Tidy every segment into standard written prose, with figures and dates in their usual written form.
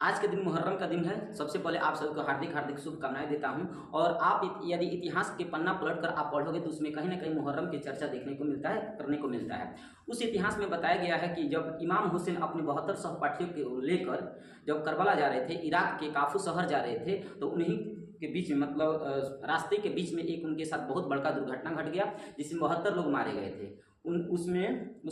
आज के दिन मुहर्रम का दिन है। सबसे पहले आप सबको हार्दिक हार्दिक शुभकामनाएं देता हूं। और आप यदि इतिहास के पन्ना पलटकर आप पढ़ोगे तो उसमें कहीं ना कहीं मुहर्रम की चर्चा देखने को मिलता है, करने को मिलता है। उस इतिहास में बताया गया है कि जब इमाम हुसैन अपने 72 सहपाठियों को लेकर जब करबला जा रहे थे, इराक के काफू शहर जा रहे थे, तो उन्हीं के बीच में मतलब रास्ते के बीच में एक उनके साथ बहुत बड़का दुर्घटना घट गया जिसमें 72 लोग मारे गए थे। उस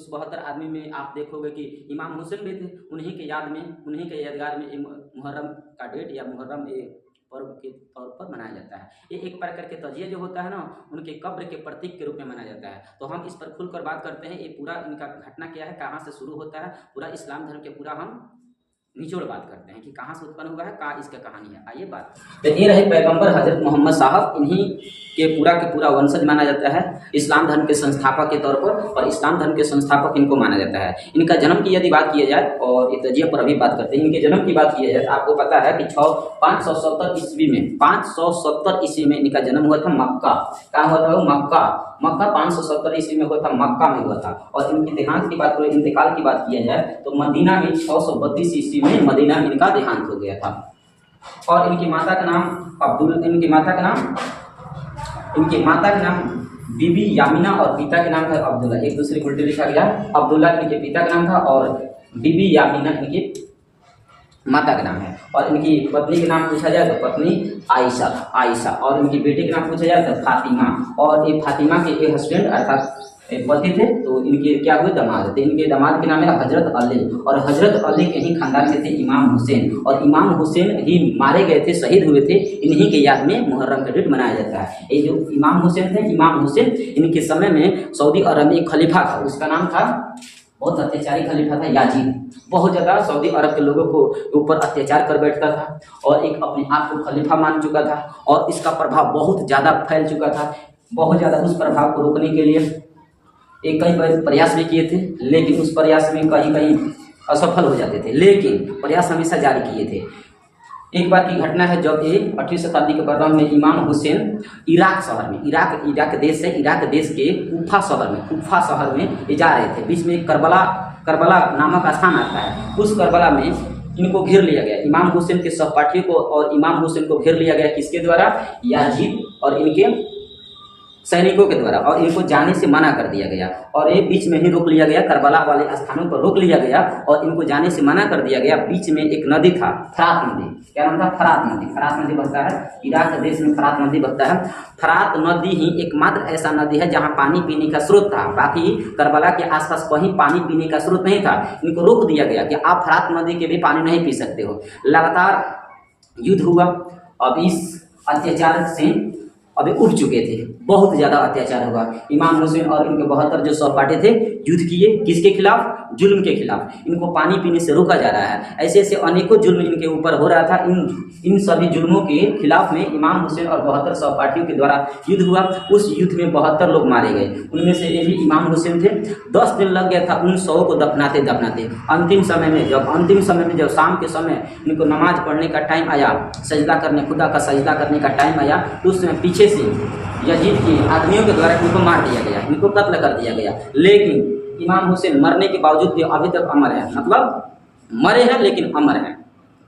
72 आदमी में आप देखोगे कि इमाम हुसैन भी थे। उन्हीं के याद में, उन्हीं के यादगार में मुहर्रम का डेट या मुहर्रम पर्व के तौर पर मनाया जाता है। ये एक प्रकार के तजिया जो होता है ना, उनके कब्र के प्रतीक के रूप में मनाया जाता है। तो हम इस पर खुलकर बात करते हैं। ये पूरा इनका घटना क्या है, कहाँ से शुरू होता है, पूरा इस्लाम धर्म के पूरा हम निचोड़ बात करते हैं कि कहाँ से उत्पन्न हुआ है, क्या इसका कहानी है। आइए बात। तो ये रहे पैगंबर हजरत मोहम्मद साहब। इन्हीं के पूरा वंशज माना जाता है इस्लाम धर्म के संस्थापक के तौर पर, और इस्लाम धर्म के संस्थापक इनको माना जाता है। इनका जन्म की यदि बात की जाए, और तजिया पर अभी बात करते हैं, इनके जन्म की बात की जाए तो आपको पता है कि 570 ईस्वी में 570 ईस्वी में इनका जन्म हुआ था मक्का। कहाँ हुआ था वो? मक्का 570 ईस्वी में हुआ था, मक्का में हुआ था। और इनके देहांत की बात करें, इंतकाल की बात किया जाए तो मदीना में 632 ईस्वी में मदीना में इनका देहांत हो गया था। और इनकी माता का नाम इनकी माता का नाम बीबी यामिना और पिता के नाम था अब्दुल्ला। एक दूसरे को उल्टे लिखा गया। अब्दुल्ला इनके पिता का नाम था और बीबी यामिना इनकी माता का नाम है। और इनकी पत्नी का नाम पूछा जाए तो पत्नी आयशा। और इनकी बेटी का नाम पूछा जाए तो फातिमा। और ये फातिमा के एक हस्बैंड अर्थात पति थे, तो इनके क्या हुए? दामाद थे। इनके दामाद के नाम है हजरत अली। और हजरत अली के ही खानदान के थे इमाम हुसैन। और इमाम हुसैन ही मारे गए थे, शहीद हुए थे। इन्हीं के याद में मुहर्रम का डेट मनाया जाता है। ये जो इमाम हुसैन थे, इमाम हुसैन इनके समय में सऊदी अरब में एक खलीफा था, उसका नाम था, बहुत अत्याचारी खलीफा था, याजीद। बहुत ज़्यादा सऊदी अरब के लोगों को ऊपर अत्याचार कर बैठता था और एक अपने आप को खलीफा मान चुका था। और इसका प्रभाव बहुत ज़्यादा फैल चुका था। बहुत ज़्यादा उस प्रभाव को रोकने के लिए एक कई बार प्रयास भी किए थे, लेकिन उस प्रयास में कहीं असफल हो जाते थे, लेकिन प्रयास हमेशा जारी किए थे। एक बार की घटना है जब ये 8वीं शताब्दी के प्रारंभ में इमाम हुसैन इराक शहर में, इराक देश के कूफा शहर में ये जा रहे थे। बीच में एक करबला नामक स्थान आता है। उस करबला में इनको घेर लिया गया, इमाम हुसैन के सहपाठियों को और इमाम हुसैन को घेर लिया गया। किसके द्वारा? याजीद और इनके सैनिकों के द्वारा। और इनको जाने से मना कर दिया गया और ये बीच में ही रोक लिया गया, करबला वाले स्थानों पर रोक लिया गया और इनको जाने से मना कर दिया गया। बीच में एक नदी था, फरात नदी। क्या नाम था? फरात नदी बहता है इराक देश में। फरात नदी बहता है। फरात नदी ही एकमात्र ऐसा नदी है जहाँ पानी पीने का स्रोत था। बाकी करबला के आसपास कहीं पानी पीने का स्रोत नहीं था। इनको रोक दिया गया कि आप फरात नदी के भी पानी नहीं पी सकते हो। लगातार युद्ध हुआ। अब इस अत्याचार से अभी उठ चुके थे, बहुत ज़्यादा अत्याचार हुआ। इमाम हुसैन और इनके 72 जो सहपाठी थे युद्ध किए। किसके खिलाफ? जुल्म के खिलाफ। इनको पानी पीने से रोका जा रहा है। ऐसे ऐसे अनेकों जुल्म इनके ऊपर हो रहा था। इन सभी जुल्मों के खिलाफ में इमाम हुसैन और 72 सहपाठियों के द्वारा युद्ध हुआ। उस युद्ध में 72 लोग मारे गए। उनमें से ये भी इमाम हुसैन थे। 10 दिन लग गया था उन 100 को दफनाते। अंतिम समय में जब शाम के समय इनको नमाज पढ़ने का टाइम आया, सजदा करने, खुदा का सजदा करने का टाइम आया, तो उस समय पीछे से यजीद के आदमियों के द्वारा इनको मार दिया गया, इनको कत्ल कर दिया गया। लेकिन इमाम हुसैन मरने के बावजूद भी अभी तक अमर है। मतलब मरे हैं लेकिन अमर हैं।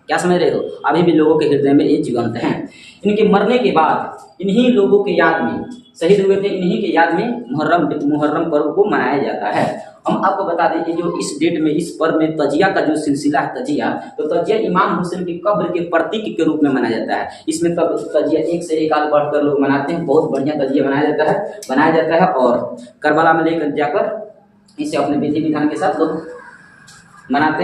क्या समझ रहे हो? अभी भी लोगों के हृदय में ये जीवंत हैं। इनके मरने के बाद इन्हीं लोगों के याद में शहीद हुए थे, इन्हीं के याद में मुहर्रम पर्व को मनाया जाता है। हम आपको बता दें कि जो इस डेट में, इस पर्व में तजिया का जो सिलसिला है, तजिया इमाम हुसैन की कब्र के प्रतीक के रूप में मनाया जाता है। इसमें तब तजिया एक से एक आगे बढ़कर लोग मनाते हैं। बहुत बढ़िया तजिया बनाया जाता है और करबला में लेकर जाकर इसे अपने विधि विधान के साथ लोग मनाते हैं।